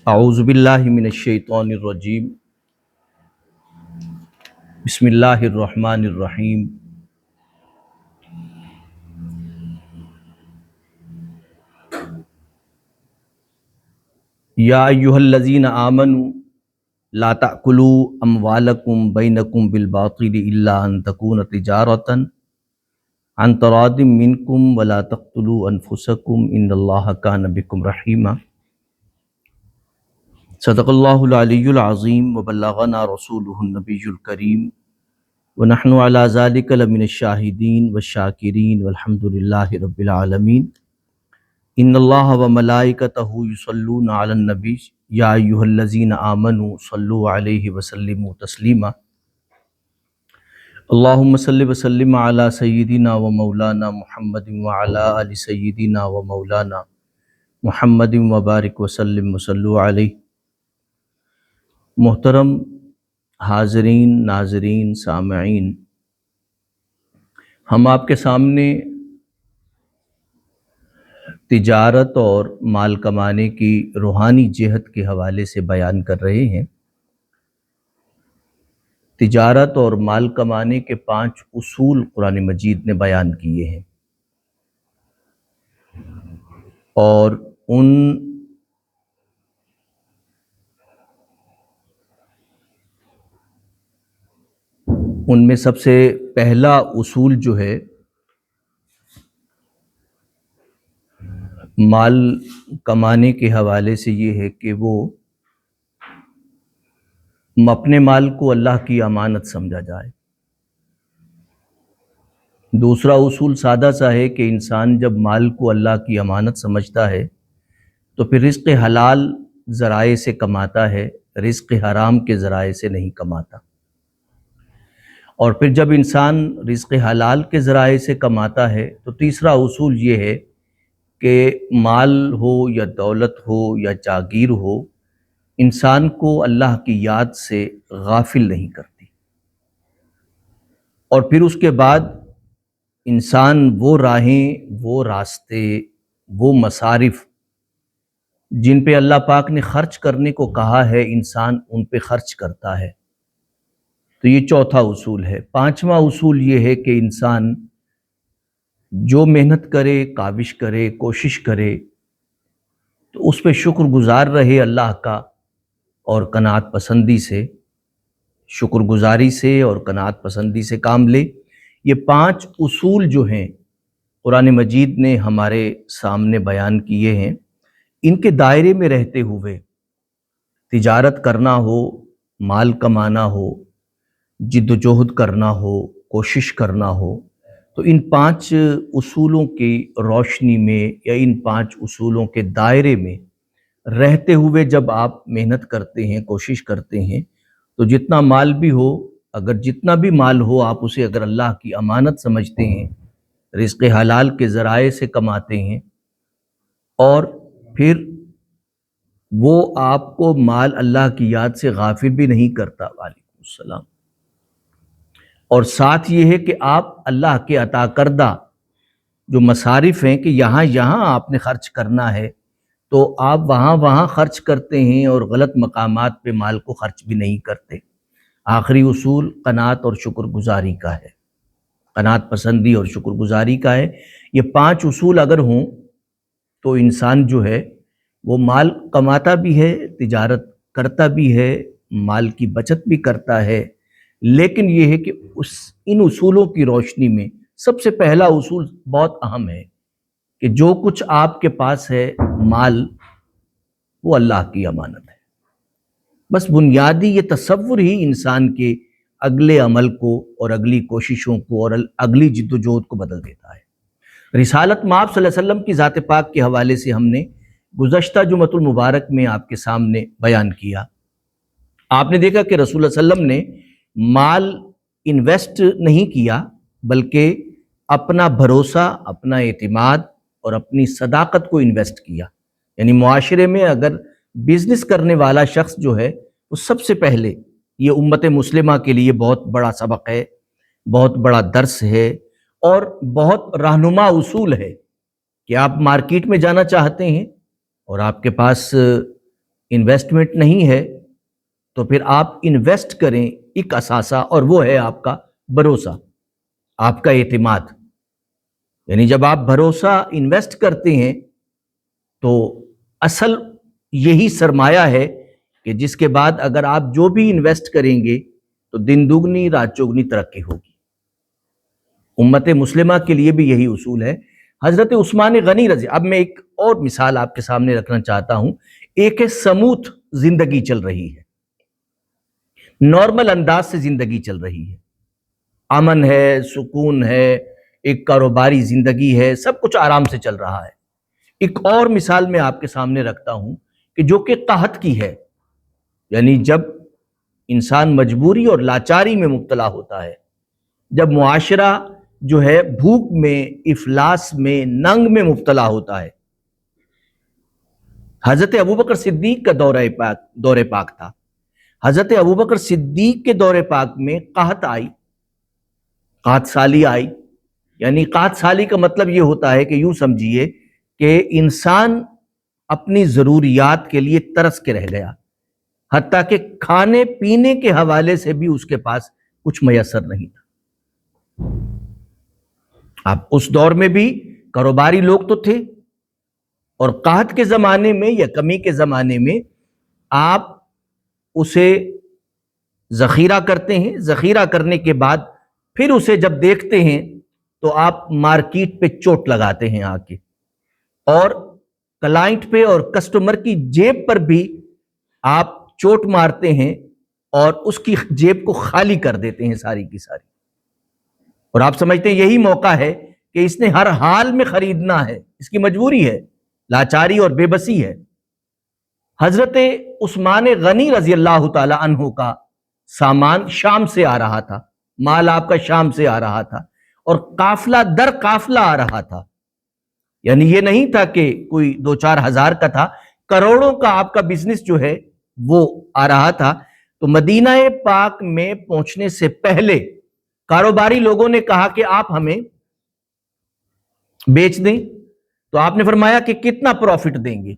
اعوذ باللہ من الشیطان الرجیم بسم اللہ الرحمن الرحیم یا ایہا الذین آمنوا لا تأکلوا اموالکم بینکم بالباطل الا ان تکون تجارۃ عن تراض منکم ولا تقتلوا انفسکم ان اللہ کان بکم رحیما۔ صدق اللہ العلی العظیم وبلغنا رسولہ النبی الکریم ونحن علی ذلک لمن الشاہدین والشاکرین والحمد للہ رب العالمین۔ ان اللہ وملائکتہ یصلون علی النبی یا ایہا الذین آمنوا صلوا علیہ وسلموا تسلیما۔ اللہم صل وسلم علی سیدنا و مولانا محمد وعلی آل سیدنا و مولانا محمد وبارک وسلم وصلوا علیہ۔ محترم حاضرین، ناظرین، سامعین، ہم آپ کے سامنے تجارت اور مال کمانے کی روحانی جہت کے حوالے سے بیان کر رہے ہیں۔ تجارت اور مال کمانے کے 5 اصول قرآن مجید نے بیان کیے ہیں، اور ان میں سب سے پہلا اصول جو ہے مال کمانے کے حوالے سے یہ ہے کہ وہ اپنے مال کو اللہ کی امانت سمجھا جائے۔ دوسرا اصول سادہ سا ہے کہ انسان جب مال کو اللہ کی امانت سمجھتا ہے تو پھر رزق حلال ذرائع سے کماتا ہے، رزق حرام کے ذرائع سے نہیں کماتا۔ اور پھر جب انسان رزق حلال کے ذرائع سے کماتا ہے تو تیسرا اصول یہ ہے کہ مال ہو یا دولت ہو یا جاگیر ہو، انسان کو اللہ کی یاد سے غافل نہیں کرتی۔ اور پھر اس کے بعد انسان وہ راہیں، وہ راستے، وہ مصارف جن پہ اللہ پاک نے خرچ کرنے کو کہا ہے، انسان ان پہ خرچ کرتا ہے۔ تو یہ چوتھا اصول ہے۔ 5واں اصول یہ ہے کہ انسان جو محنت کرے، کاوش کرے، کوشش کرے تو اس پہ شکر گزار رہے اللہ کا، اور قناعت پسندی سے، شکر گزاری سے اور قناعت پسندی سے کام لے۔ یہ 5 اصول جو ہیں قرآن مجید نے ہمارے سامنے بیان کیے ہیں، ان کے دائرے میں رہتے ہوئے تجارت کرنا ہو، مال کمانا ہو، جد و جہد کرنا ہو، کوشش کرنا ہو، تو ان 5 اصولوں کی روشنی میں یا ان 5 اصولوں کے دائرے میں رہتے ہوئے جب آپ محنت کرتے ہیں، کوشش کرتے ہیں، تو جتنا مال بھی ہو، اگر جتنا بھی مال ہو آپ اسے اگر اللہ کی امانت سمجھتے ہیں، رزق حلال کے ذرائع سے کماتے ہیں، اور پھر وہ آپ کو مال اللہ کی یاد سے غافل بھی نہیں کرتا، وعلیکم السلام، اور ساتھ یہ ہے کہ آپ اللہ کے عطا کردہ جو مصارف ہیں کہ یہاں آپ نے خرچ کرنا ہے تو آپ وہاں خرچ کرتے ہیں، اور غلط مقامات پہ مال کو خرچ بھی نہیں کرتے۔ آخری اصول قناعت اور شکر گزاری کا ہے، قناعت پسندی اور شکر گزاری کا ہے۔ یہ 5 اصول اگر ہوں تو انسان جو ہے وہ مال کماتا بھی ہے، تجارت کرتا بھی ہے، مال کی بچت بھی کرتا ہے، لیکن یہ ہے کہ ان اصولوں کی روشنی میں سب سے پہلا اصول بہت اہم ہے کہ جو کچھ آپ کے پاس ہے مال، وہ اللہ کی امانت ہے۔ بس بنیادی یہ تصور ہی انسان کے اگلے عمل کو اور اگلی کوششوں کو اور اگلی جد و جہد کو بدل دیتا ہے۔ رسالت مآب صلی اللہ علیہ وسلم کی ذات پاک کے حوالے سے ہم نے گزشتہ جمعۃ المبارک میں آپ کے سامنے بیان کیا۔ آپ نے دیکھا کہ رسول اللہ علیہ وسلم نے مال انویسٹ نہیں کیا، بلکہ اپنا بھروسہ، اپنا اعتماد اور اپنی صداقت کو انویسٹ کیا۔ یعنی معاشرے میں اگر بزنس کرنے والا شخص جو ہے وہ سب سے پہلے، یہ امت مسلمہ کے لیے بہت بڑا سبق ہے، بہت بڑا درس ہے، اور بہت رہنما اصول ہے کہ آپ مارکیٹ میں جانا چاہتے ہیں اور آپ کے پاس انویسٹمنٹ نہیں ہے تو پھر آپ انویسٹ کریں ایک اثاثہ، اور وہ ہے آپ کا بھروسہ، آپ کا اعتماد۔ یعنی جب آپ بھروسہ انویسٹ کرتے ہیں تو اصل یہی سرمایہ ہے کہ جس کے بعد اگر آپ جو بھی انویسٹ کریں گے تو دن دگنی رات چوگنی ترقی ہوگی۔ امت مسلمہ کے لیے بھی یہی اصول ہے۔ حضرت عثمان غنی رضی، اب میں ایک اور مثال آپ کے سامنے رکھنا چاہتا ہوں۔ ایک سموتھ زندگی چل رہی ہے، نارمل انداز سے زندگی چل رہی ہے، امن ہے، سکون ہے، ایک کاروباری زندگی ہے، سب کچھ آرام سے چل رہا ہے۔ ایک اور مثال میں آپ کے سامنے رکھتا ہوں کہ جو کہ قحط کی ہے، یعنی جب انسان مجبوری اور لاچاری میں مبتلا ہوتا ہے، جب معاشرہ جو ہے بھوک میں، افلاس میں، ننگ میں مبتلا ہوتا ہے۔ حضرت ابوبکر صدیق کا دور پاک تھا۔ حضرت ابوبکر صدیق کے دور پاک میں قحط آئی، قحط سالی آئی۔ یعنی قحط سالی کا مطلب یہ ہوتا ہے کہ یوں سمجھیے کہ انسان اپنی ضروریات کے لیے ترس کے رہ گیا، حتیٰ کہ کھانے پینے کے حوالے سے بھی اس کے پاس کچھ میسر نہیں تھا۔ اب اس دور میں بھی کاروباری لوگ تو تھے، اور قحط کے زمانے میں یا کمی کے زمانے میں آپ اسے ذخیرہ کرتے ہیں، ذخیرہ کرنے کے بعد پھر اسے جب دیکھتے ہیں تو آپ مارکیٹ پہ چوٹ لگاتے ہیں آ کے، اور کلائنٹ پہ اور کسٹمر کی جیب پر بھی آپ چوٹ مارتے ہیں اور اس کی جیب کو خالی کر دیتے ہیں ساری کی ساری۔ اور آپ سمجھتے ہیں یہی موقع ہے کہ اس نے ہر حال میں خریدنا ہے، اس کی مجبوری ہے، لاچاری اور بے بسی ہے۔ حضرت عثمان غنی رضی اللہ تعالی عنہ کا سامان شام سے آ رہا تھا، مال آپ کا شام سے آ رہا تھا، اور قافلہ در قافلہ آ رہا تھا۔ یعنی یہ نہیں تھا کہ کوئی 2-4 ہزار کا تھا، کروڑوں کا آپ کا بزنس جو ہے وہ آ رہا تھا۔ تو مدینہ پاک میں پہنچنے سے پہلے کاروباری لوگوں نے کہا کہ آپ ہمیں بیچ دیں، تو آپ نے فرمایا کہ کتنا پروفٹ دیں گے،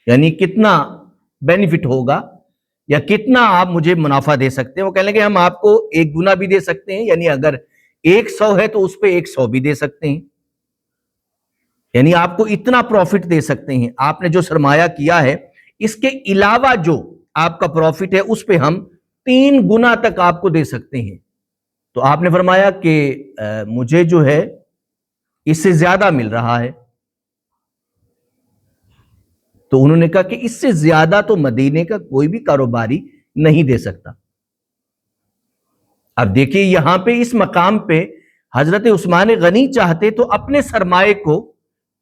یعنی کتنا بینیفٹ ہوگا یا کتنا آپ مجھے منافع دے سکتے ہیں۔ وہ کہنے لگے ہم آپ کو 1 گنا بھی دے سکتے ہیں، یعنی اگر 100 ہے تو اس پہ 100 بھی دے سکتے ہیں، یعنی آپ کو اتنا پروفٹ دے سکتے ہیں۔ آپ نے جو سرمایہ کیا ہے اس کے علاوہ جو آپ کا پروفٹ ہے اس پہ ہم 3 گنا تک آپ کو دے سکتے ہیں۔ تو آپ نے فرمایا کہ مجھے جو ہے اس سے زیادہ مل رہا ہے۔ تو انہوں نے کہا کہ اس سے زیادہ تو مدینے کا کوئی بھی کاروباری نہیں دے سکتا۔ اب دیکھیے یہاں پہ اس مقام پہ حضرت عثمان غنی چاہتے تو اپنے سرمایے کو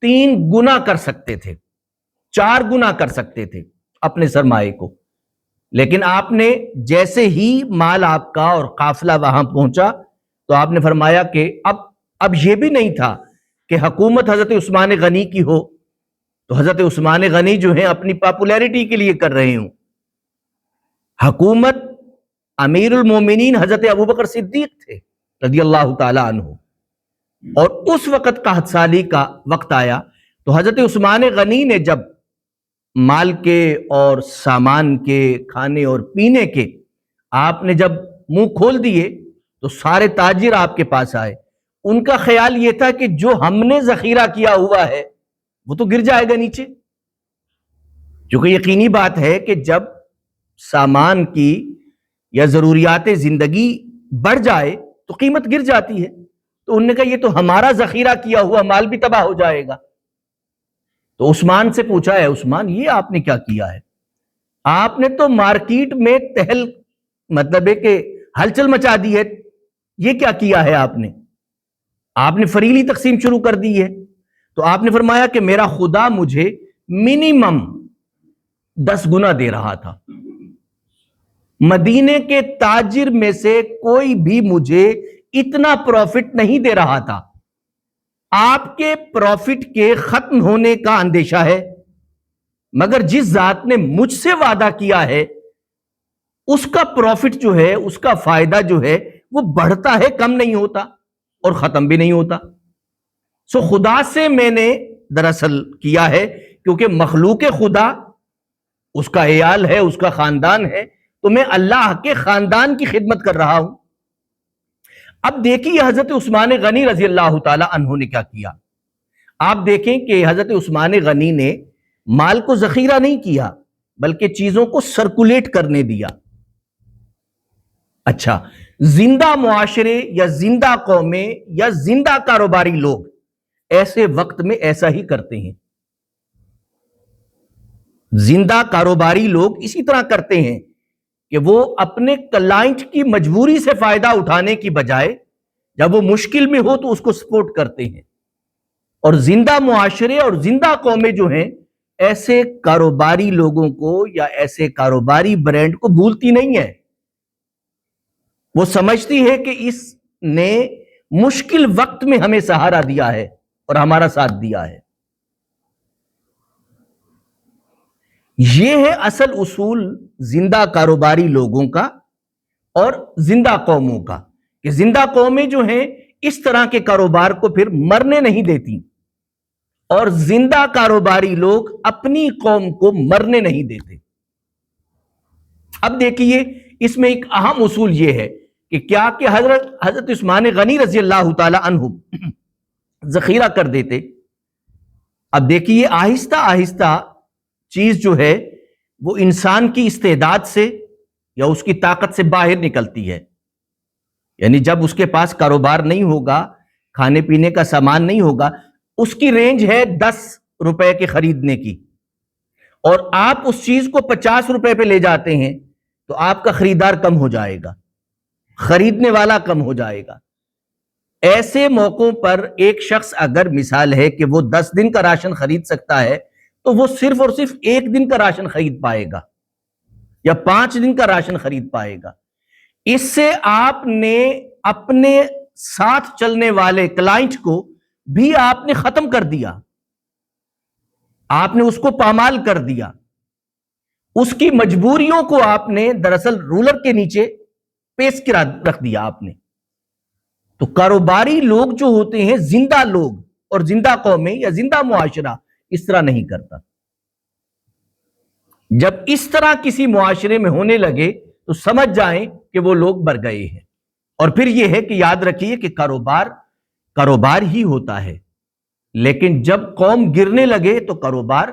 3 گنا کر سکتے تھے، 4 گنا کر سکتے تھے اپنے سرمایے کو، لیکن آپ نے جیسے ہی مال آپ کا اور قافلہ وہاں پہنچا تو آپ نے فرمایا کہ اب یہ بھی نہیں تھا کہ حکومت حضرت عثمان غنی کی ہو تو حضرت عثمان غنی جو ہیں اپنی پاپولیرٹی کے لیے کر رہے ہوں۔ حکومت امیر المومنین حضرت ابوبکر صدیق تھے رضی اللہ تعالی عنہ، اور اس وقت قحط سالی کا وقت آیا تو حضرت عثمان غنی نے جب مال کے اور سامان کے، کھانے اور پینے کے آپ نے جب منہ کھول دیے تو سارے تاجر آپ کے پاس آئے۔ ان کا خیال یہ تھا کہ جو ہم نے ذخیرہ کیا ہوا ہے وہ تو گر جائے گا نیچے، کیونکہ یقینی بات ہے کہ جب سامان کی یا ضروریات زندگی بڑھ جائے تو قیمت گر جاتی ہے۔ تو انہوں نے کہا یہ تو ہمارا ذخیرہ کیا ہوا مال بھی تباہ ہو جائے گا۔ تو عثمان سے پوچھا ہے عثمان یہ آپ نے کیا کیا ہے؟ آپ نے تو مارکیٹ میں مطلب ہے کہ ہلچل مچا دی ہے، یہ کیا کیا ہے آپ نے فریلی تقسیم شروع کر دی ہے۔ تو آپ نے فرمایا کہ میرا خدا مجھے منیمم 10 گنا دے رہا تھا، مدینے کے تاجر میں سے کوئی بھی مجھے اتنا پروفٹ نہیں دے رہا تھا۔ آپ کے پروفٹ کے ختم ہونے کا اندیشہ ہے، مگر جس ذات نے مجھ سے وعدہ کیا ہے اس کا پروفٹ جو ہے، اس کا فائدہ جو ہے وہ بڑھتا ہے، کم نہیں ہوتا اور ختم بھی نہیں ہوتا۔ سو خدا سے میں نے دراصل کیا ہے، کیونکہ مخلوق خدا اس کا عیال ہے، اس کا خاندان ہے، تو میں اللہ کے خاندان کی خدمت کر رہا ہوں۔ اب دیکھیے حضرت عثمان غنی رضی اللہ تعالی عنہ نے کیا کیا۔ آپ دیکھیں کہ حضرت عثمان غنی نے مال کو ذخیرہ نہیں کیا بلکہ چیزوں کو سرکولیٹ کرنے دیا۔ اچھا، زندہ معاشرے یا زندہ قومیں یا زندہ کاروباری لوگ ایسے وقت میں ایسا ہی کرتے ہیں۔ زندہ کاروباری لوگ اسی طرح کرتے ہیں کہ وہ اپنے کلائنٹ کی مجبوری سے فائدہ اٹھانے کی بجائے جب وہ مشکل میں ہو تو اس کو سپورٹ کرتے ہیں۔ اور زندہ معاشرے اور زندہ قومیں جو ہیں ایسے کاروباری لوگوں کو یا ایسے کاروباری برانڈ کو بھولتی نہیں ہے۔ وہ سمجھتی ہے کہ اس نے مشکل وقت میں ہمیں سہارا دیا ہے اور ہمارا ساتھ دیا ہے۔ یہ ہے اصل اصول زندہ کاروباری لوگوں کا اور زندہ قوموں کا، کہ زندہ قومیں جو ہیں اس طرح کے کاروبار کو پھر مرنے نہیں دیتی، اور زندہ کاروباری لوگ اپنی قوم کو مرنے نہیں دیتے۔ اب دیکھیے اس میں ایک اہم اصول یہ ہے کہ کیا کہ حضرت عثمان غنی رضی اللہ تعالی عنہ ذخیرہ کر دیتے۔ اب دیکھیے آہستہ آہستہ چیز جو ہے وہ انسان کی استعداد سے یا اس کی طاقت سے باہر نکلتی ہے۔ یعنی جب اس کے پاس کاروبار نہیں ہوگا، کھانے پینے کا سامان نہیں ہوگا، اس کی رینج ہے 10 روپے کے خریدنے کی، اور آپ اس چیز کو 50 روپے پہ لے جاتے ہیں تو آپ کا خریدار کم ہو جائے گا، خریدنے والا کم ہو جائے گا۔ ایسے موقعوں پر ایک شخص اگر مثال ہے کہ وہ 10 دن کا راشن خرید سکتا ہے تو وہ صرف اور صرف 1 دن کا راشن خرید پائے گا یا 5 دن کا راشن خرید پائے گا۔ اس سے آپ نے اپنے ساتھ چلنے والے کلائنٹ کو بھی آپ نے ختم کر دیا، آپ نے اس کو پامال کر دیا، اس کی مجبوریوں کو آپ نے دراصل رولر کے نیچے پیش کرا رکھ دیا آپ نے۔ تو کاروباری لوگ جو ہوتے ہیں، زندہ لوگ اور زندہ قومیں یا زندہ معاشرہ اس طرح نہیں کرتا۔ جب اس طرح کسی معاشرے میں ہونے لگے تو سمجھ جائیں کہ وہ لوگ مر گئے ہیں۔ اور پھر یہ ہے کہ یاد رکھیے کہ کاروبار ہی ہوتا ہے، لیکن جب قوم گرنے لگے تو کاروبار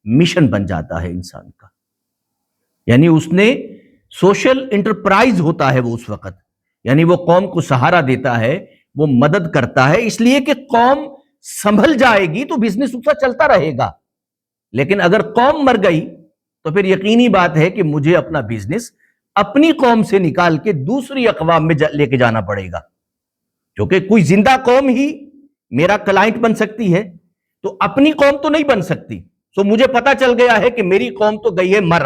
مشن بن جاتا ہے انسان کا، یعنی اس نے سوشل انٹرپرائز ہوتا ہے وہ اس وقت، یعنی وہ قوم کو سہارا دیتا ہے، وہ مدد کرتا ہے، اس لیے کہ قوم سنبھل جائے گی تو بزنس اس کا چلتا رہے گا۔ لیکن اگر قوم مر گئی تو پھر یقینی بات ہے کہ مجھے اپنا بزنس اپنی قوم سے نکال کے دوسری اقوام میں لے کے جانا پڑے گا، کیونکہ کوئی زندہ قوم ہی میرا کلائنٹ بن سکتی ہے، تو اپنی قوم تو نہیں بن سکتی۔ سو مجھے پتا چل گیا ہے کہ میری قوم تو گئی ہے مر،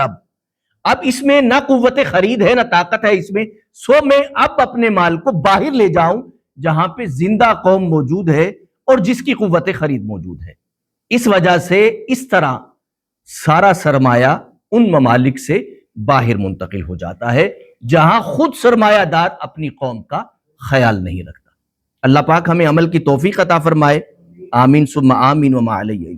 اب اس میں نہ قوت خرید ہے نہ طاقت ہے اس میں، سو میں اب اپنے مال کو باہر لے جاؤں جہاں پہ زندہ قوم موجود ہے اور جس کی قوت خرید موجود ہے۔ اس وجہ سے اس طرح سارا سرمایہ ان ممالک سے باہر منتقل ہو جاتا ہے جہاں خود سرمایہ دار اپنی قوم کا خیال نہیں رکھتا۔ اللہ پاک ہمیں عمل کی توفیق عطا فرمائے، آمین ثم آمین وما علیہ۔